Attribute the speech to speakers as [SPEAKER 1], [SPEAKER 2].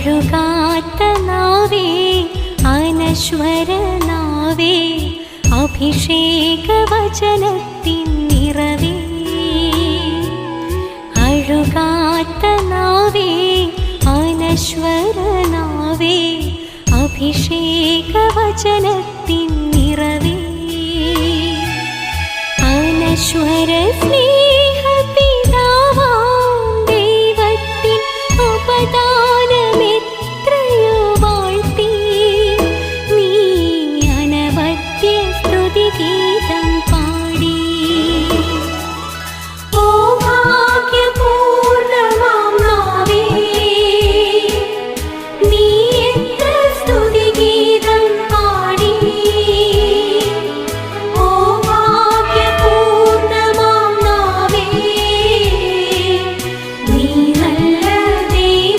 [SPEAKER 1] അഴുകാത്ത നാവേ അനശ്വര നാവേ അഭിഷേക വചനത്തിൻ നിറവേ അഴുകാത്ത നാവേ അനശ്വര നാവേ അഭിഷേക വചനത്തിൻ നിറവേ അനശ്വര സ്നേഹ